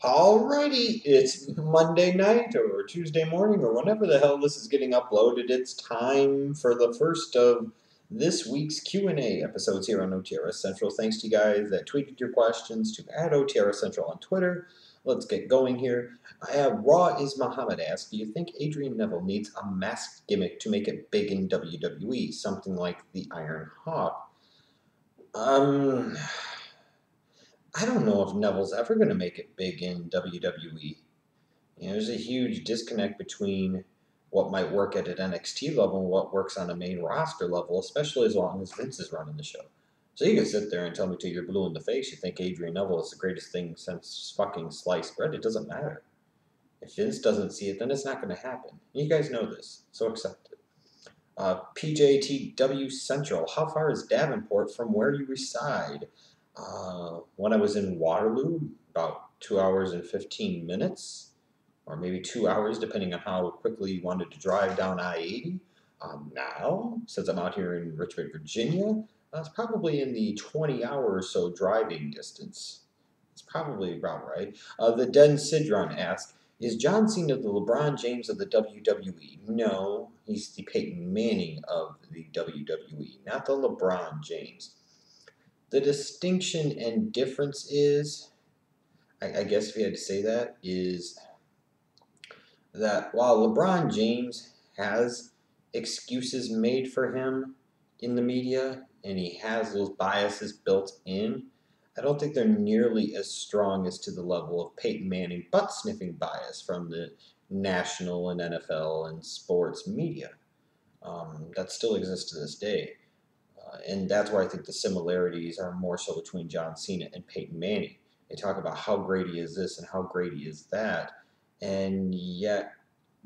Alrighty, it's Monday night or Tuesday morning or whenever the hell this is getting uploaded. It's time for the first of this week's Q&A episodes here on OTRS Central. Thanks to you guys that tweeted your questions to @OTRS Central on Twitter. Let's get going here. I have Raw is Muhammad asked, do you think Adrian Neville needs a masked gimmick to make it big in WWE? Something like the Iron Hawk. I don't know if Neville's ever going to make it big in WWE. There's a huge disconnect between what might work at an NXT level and what works on a main roster level, especially as long as Vince is running the show. So you can sit there and tell me till you're blue in the face you think Adrian Neville is the greatest thing since fucking sliced bread. It doesn't matter. If Vince doesn't see it, then it's not going to happen. You guys know this, so accept it. PJTW Central. How far is Davenport from where you reside? When I was in Waterloo, about 2 hours and 15 minutes, or maybe 2 hours, depending on how quickly you wanted to drive down I-80. Now, since I'm out here in Richmond, Virginia, it's probably in the 20-hour or so driving distance. It's probably about right. The Den Sidron asked, is John Cena the LeBron James of the WWE? No, he's the Peyton Manning of the WWE, not the LeBron James. The distinction and difference is, I guess if you had to say that, is that while LeBron James has excuses made for him in the media and he has those biases built in, I don't think they're nearly as strong as to the level of Peyton Manning butt-sniffing bias from the national and NFL and sports media. That still exists to this day. And that's where I think the similarities are more so between John Cena and Peyton Manning. They talk about how great he is this and how great he is that, and yet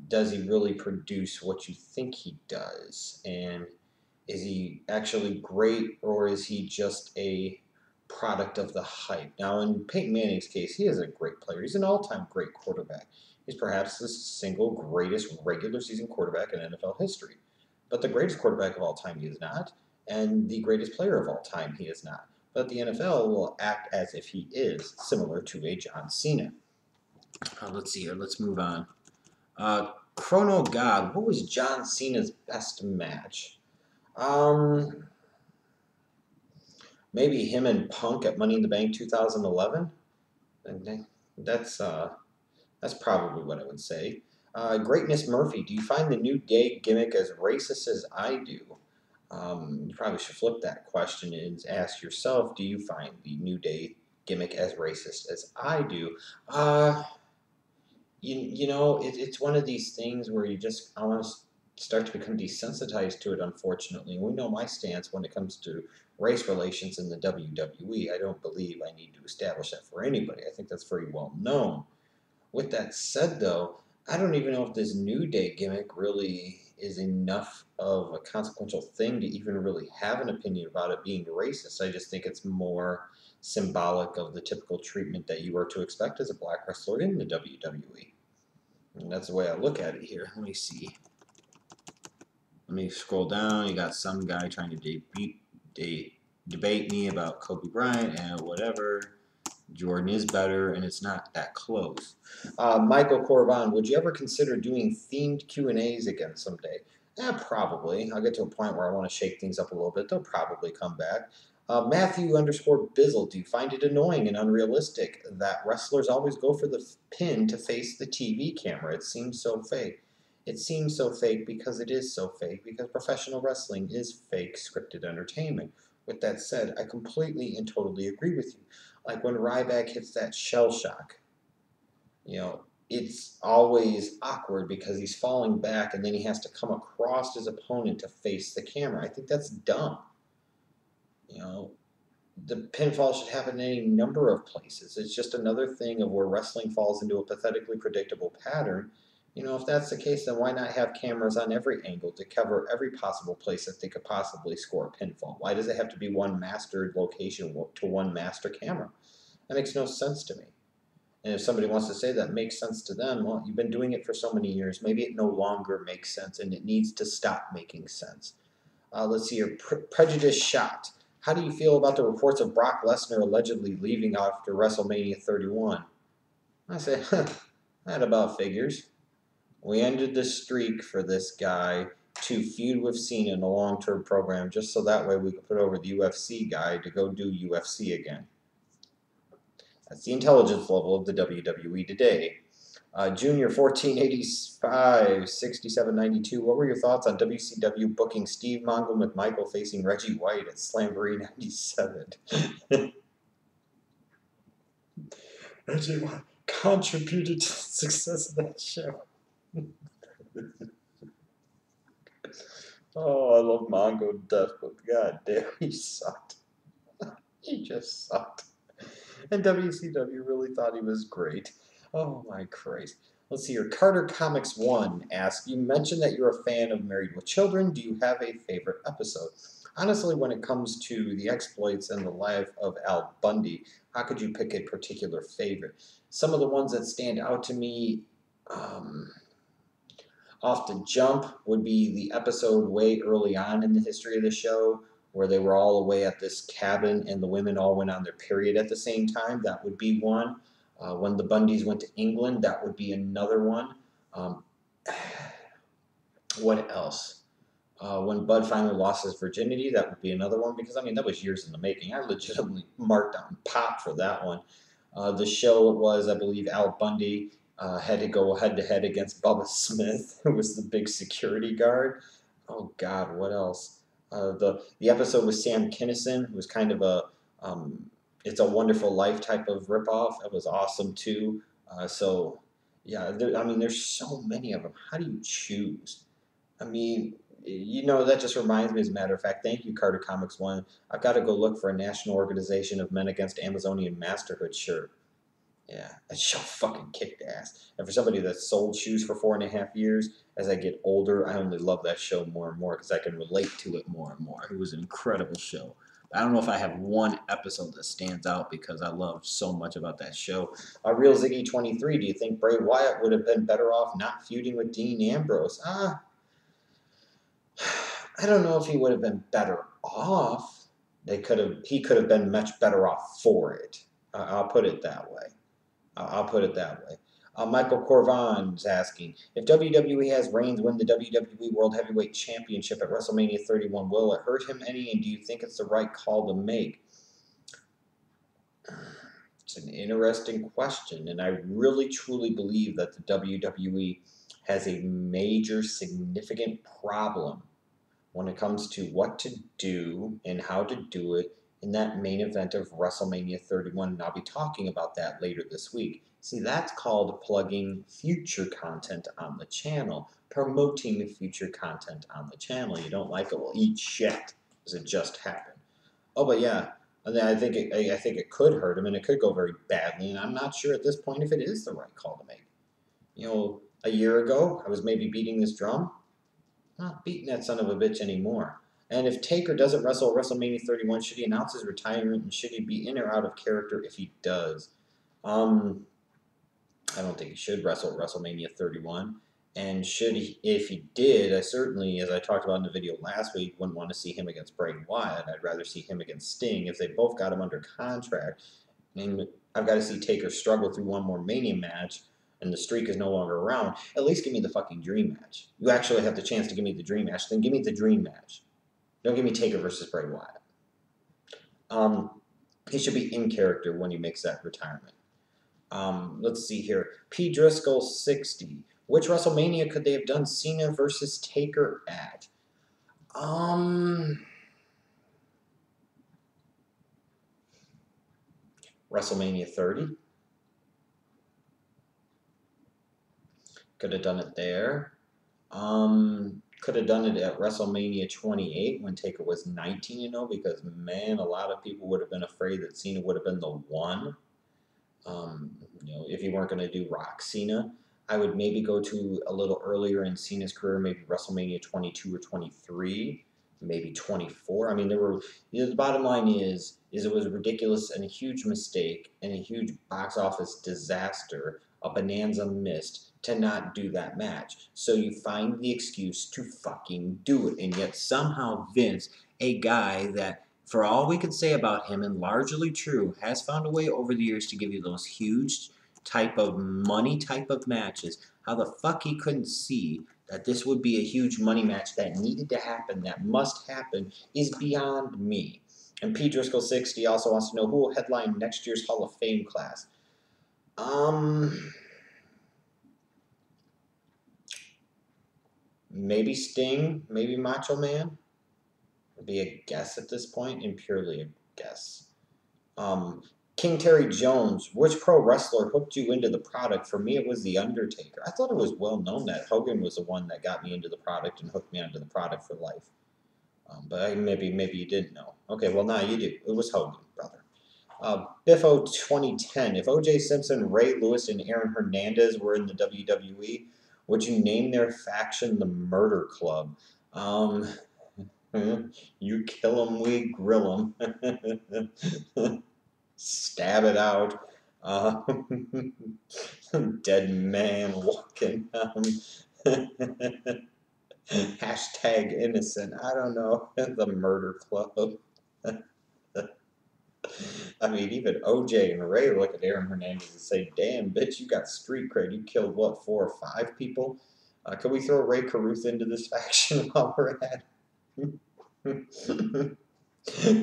does he really produce what you think he does? And is he actually great, or is he just a product of the hype? Now, in Peyton Manning's case, he is a great player. He's an all-time great quarterback. He's perhaps the single greatest regular season quarterback in NFL history. But the greatest quarterback of all time he is not, and the greatest player of all time he is not. But the NFL will act as if he is, similar to a John Cena. Let's see here. Let's move on. Chrono God, what was John Cena's best match? Maybe him and Punk at Money in the Bank 2011. That's probably what I would say. Greatness Murphy, do you find the New Day gimmick as racist as I do? You probably should flip that question and ask yourself, do you find the New Day gimmick as racist as I do? It's one of these things where you just almost start to become desensitized to it, unfortunately. We know my stance when it comes to race relations in the WWE. I don't believe I need to establish that for anybody. I think that's very well known. With that said, though, I don't even know if this New Day gimmick really is enough of a consequential thing to even really have an opinion about it being racist. I just think it's more symbolic of the typical treatment that you are to expect as a black wrestler in the WWE. And that's the way I look at it here. Let me see. Let me scroll down. You got some guy trying to debate me about Kobe Bryant and whatever. Jordan is better, and it's not that close. Michael Corban, would you ever consider doing themed Q&As again someday? Probably. I'll get to a point where I want to shake things up a little bit. They'll probably come back. Matthew_Bizzle, do you find it annoying and unrealistic that wrestlers always go for the pin to face the TV camera? It seems so fake. It seems so fake because it is so fake, because professional wrestling is fake scripted entertainment. With that said, I completely and totally agree with you. Like when Ryback hits that shell shock, it's always awkward because he's falling back and then he has to come across his opponent to face the camera. I think that's dumb. The pinfall should happen in any number of places. It's just another thing of where wrestling falls into a pathetically predictable pattern. If that's the case, then why not have cameras on every angle to cover every possible place that they could possibly score a pinfall? Why does it have to be one mastered location to one master camera? That makes no sense to me. And if somebody wants to say that makes sense to them, well, you've been doing it for so many years. Maybe it no longer makes sense, and it needs to stop making sense. Let's see here. Prejudice Shot. How do you feel about the reports of Brock Lesnar allegedly leaving after WrestleMania 31? I said, huh, that about figures. We ended the streak for this guy to feud with Cena in a long-term program just so that way we could put over the UFC guy to go do UFC again. That's the intelligence level of the WWE today. Junior 1485, 6792. What were your thoughts on WCW booking Steve Mongo McMichael facing Reggie White at Slamboree 97? Reggie White contributed to the success of that show. Oh, I love Mongo to death, but god damn, he sucked. He just sucked. And WCW really thought he was great. Oh my Christ. Let's see here. Carter Comics 1 asks, you mentioned that you're a fan of Married with Children. Do you have a favorite episode? Honestly, when it comes to the exploits and the life of Al Bundy, how could you pick a particular favorite? Some of the ones that stand out to me off the jump would be the episode way early on in the history of the show where they were all away at this cabin and the women all went on their period at the same time. That would be one. When the Bundys went to England, that would be another one. What else? When Bud finally lost his virginity, that would be another one because, I mean, that was years in the making. I legitimately marked on pop for that one. The show was, I believe, Al Bundy had to go head-to-head against Bubba Smith, who was the big security guard. Oh, God, what else? The episode with Sam Kinison, who was kind of a It's a Wonderful Life type of ripoff. That was awesome, too. Yeah, I mean, there's so many of them. How do you choose? I mean, that just reminds me, as a matter of fact, thank you, Carter Comics 1. I've got to go look for a National Organization of Men Against Amazonian Masterhood shirt. Yeah, that show fucking kicked ass. And for somebody that sold shoes for 4.5 years, as I get older, I only love that show more and more because I can relate to it more and more. It was an incredible show. I don't know if I have one episode that stands out because I love so much about that show. Real Ziggy 23, do you think Bray Wyatt would have been better off not feuding with Dean Ambrose? I don't know if he would have been better off. He could have been much better off for it. I'll put it that way. Michael Corvan's asking, if WWE has Reigns win the WWE World Heavyweight Championship at WrestleMania 31, will it hurt him any, and do you think it's the right call to make? It's an interesting question, and I really truly believe that the WWE has a major, significant problem when it comes to what to do and how to do it in that main event of WrestleMania 31, and I'll be talking about that later this week. See, that's called plugging future content on the channel, promoting future content on the channel. You don't like it? Well, eat shit, because it just happened. Oh, but yeah, and then I think it could hurt him, and it could go very badly, and I'm not sure at this point if it is the right call to make. A year ago, I was maybe beating this drum. Not beating that son of a bitch anymore. And if Taker doesn't wrestle at WrestleMania 31, should he announce his retirement, and should he be in or out of character if he does? I don't think he should wrestle at WrestleMania 31. And if he did, I certainly, as I talked about in the video last week, wouldn't want to see him against Bray Wyatt. I'd rather see him against Sting if they both got him under contract. And I've got to see Taker struggle through one more Mania match, and the streak is no longer around. At least give me the fucking dream match. You actually have the chance to give me the dream match, then give me the dream match. Don't give me Taker versus Bray Wyatt. He should be in character when he makes that retirement. Let's see here. P. Driscoll 60. Which WrestleMania could they have done Cena versus Taker at? WrestleMania 30. Could have done it there. Could have done it at WrestleMania 28 when Taker was 19-0 because, man, a lot of people would have been afraid that Cena would have been the one. If you weren't going to do Rock Cena, I would maybe go to a little earlier in Cena's career, maybe WrestleMania 22 or 23, maybe 24. I mean, the bottom line is it was ridiculous and a huge mistake and a huge box office disaster, a bonanza missed to not do that match. So you find the excuse to fucking do it. And yet somehow Vince, a guy that, for all we could say about him, and largely true, has found a way over the years to give you those huge type of money type of matches, how the fuck he couldn't see that this would be a huge money match that needed to happen, that must happen, is beyond me. And P. Driscoll 60 also wants to know who will headline next year's Hall of Fame class. Maybe Sting, maybe Macho Man. Would be a guess at this point, and purely a guess. King Terry Jones, which pro wrestler hooked you into the product? For me, it was The Undertaker. I thought it was well known that Hogan was the one that got me into the product and hooked me onto the product for life. But maybe you didn't know. Okay, well, now you do. It was Hogan, brother. Biffo 2010. If O.J. Simpson, Ray Lewis, and Aaron Hernandez were in the WWE, would you name their faction the Murder Club? You kill 'em, we grill 'em. Stab it out. Dead man walking. Hashtag innocent. I don't know. The Murder Club. I mean, even OJ and Ray look at Aaron Hernandez and say, damn, bitch, you got street cred. You killed, what, 4 or 5 people? Can we throw Ray Caruth into this faction while we're at it?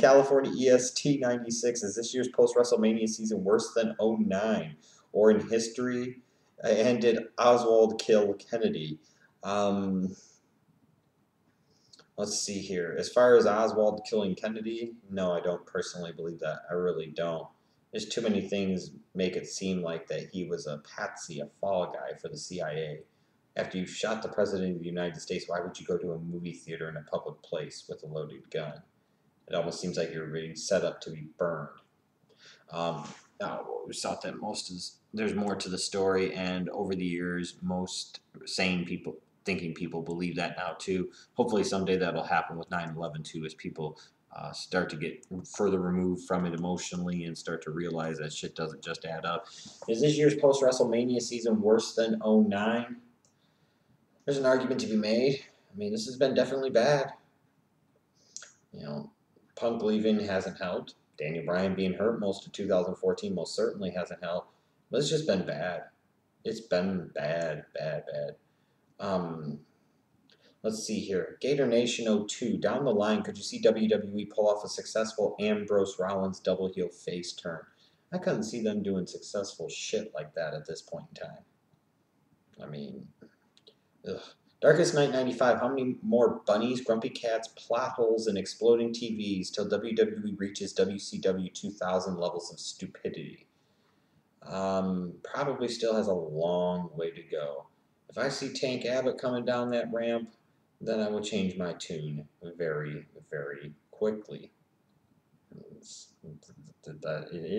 California EST 96. Is this year's post-WrestleMania season worse than 09 or in history? And did Oswald kill Kennedy? Let's see here. As far as Oswald killing Kennedy, no, I don't personally believe that. I really don't. There's too many things make it seem like that he was a patsy, a fall guy for the CIA. After you shot the President of the United States, why would you go to a movie theater in a public place with a loaded gun? It almost seems like you're being set up to be burned. We thought that there's more to the story, and over the years, most sane people, thinking people believe that now too. Hopefully someday that'll happen with 9/11 too, as people start to get further removed from it emotionally and start to realize that shit doesn't just add up. Is this year's post-WrestleMania season worse than 09? There's an argument to be made. I mean, this has been definitely bad. You know, Punk leaving hasn't helped. Daniel Bryan being hurt most of 2014 most certainly hasn't helped. But it's just been bad. It's been bad. Let's see here. Gator Nation 02. Down the line, could you see WWE pull off a successful Ambrose Rollins double heel face turn? I couldn't see them doing successful shit like that at this point in time. I mean, ugh. Darkest Night 95. How many more bunnies, grumpy cats, plot holes, and exploding TVs till WWE reaches WCW 2000 levels of stupidity? Probably still has a long way to go. If I see Tank Abbott coming down that ramp, then I will change my tune very, very quickly. It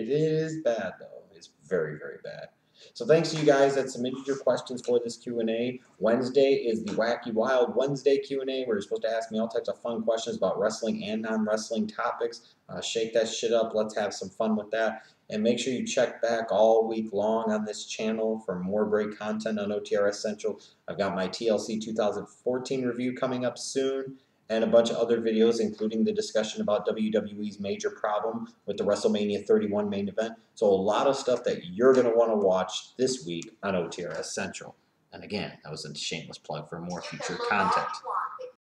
is bad, though. It's very, very bad. So thanks to you guys that submitted your questions for this Q&A. Wednesday is the Wacky Wild Wednesday Q&A, where you're supposed to ask me all types of fun questions about wrestling and non-wrestling topics. Shake that shit up. Let's have some fun with that. And make sure you check back all week long on this channel for more great content on OTRS Central. I've got my TLC 2014 review coming up soon, and a bunch of other videos, including the discussion about WWE's major problem with the WrestleMania 31 main event. So a lot of stuff that you're going to want to watch this week on OTRS Central. And again, that was a shameless plug for more future content.